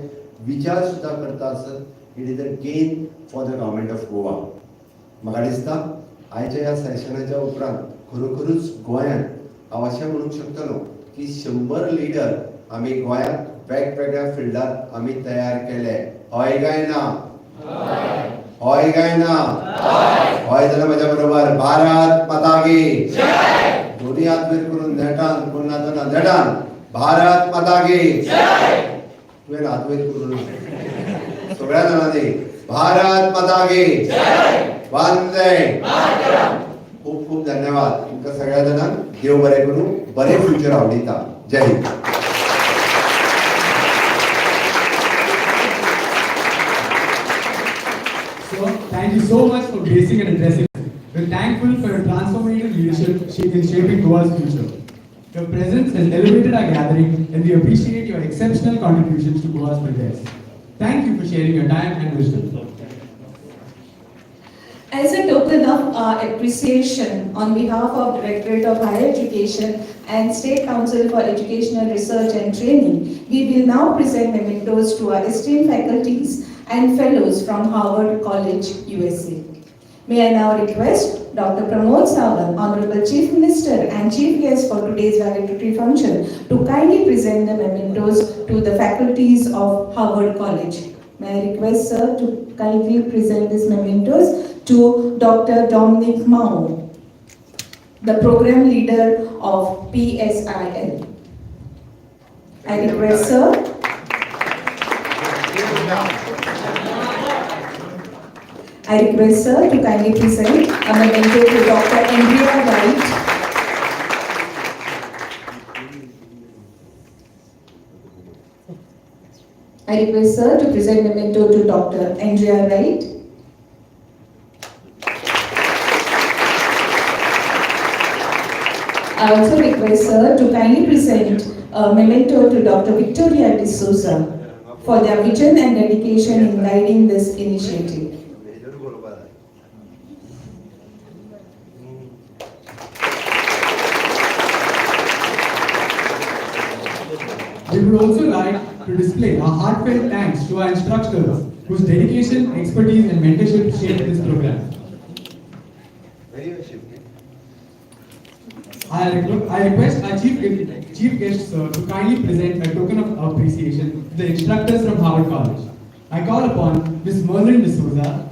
विचार सुद्दां करता आसत it is a gain for the government of Goa म्हाका दिसता आयच्या ह्या सेशनाच्या उपरांत खरोखरूच गोंयांत हांव अशें म्हणूंक शकतलो की 100 लिडर आमी गोंयांत वेगवेगळ्या फिल्डांत आमी तयार केले हय काय ना हय काय ना हय जाल्यार म्हज्या बरोबर भारत माता की दोन्ही हात वयर करून नेटान कोण नातना नेटान भारत माता की तुवें हात वयर करून सगळ्या जाणांनी भारत माता की वंदे खूप खूप धन्यवाद तुमकां सगळ्या जाणांक देव बरें करूं बरें फ्युचर आवडीता जय Hind So, thank you so much for gracing and addressing us. We're thankful for your transformative leadership in shaping Goa's future. Your presence has elevated our gathering and we appreciate your exceptional contributions to Goa's progress. Thank you for sharing your time and wisdom. As a token of appreciation on behalf of Directorate of Higher Education and State Council for Educational Research and Training, we will now present mementos to our esteemed faculties and fellows from Harvard College, USA. May I now request Dr. Pramod Sawant, Honorable Chief Minister and Chief Guest for today's valedictory function, to kindly present the mementos to the faculties of Harvard College. May I request sir to kindly present these mementos to Dr. Dominic Mao, the program leader of PSIL. I request sir. I request sir to kindly present a memento to Dr. Andrea Wright. I request sir to present memento to Dr. Andrea Wright. I also request sir to kindly present a memento to Dr. Victoria D'Souza for their vision and dedication in guiding this initiative. We would also like to display our heartfelt thanks to our instructors whose dedication, expertise and mentorship shaped this program. I request our chief guest sir to kindly present a token of appreciation to the instructors from Harvard College. I call upon Ms. Merlin D'Souza,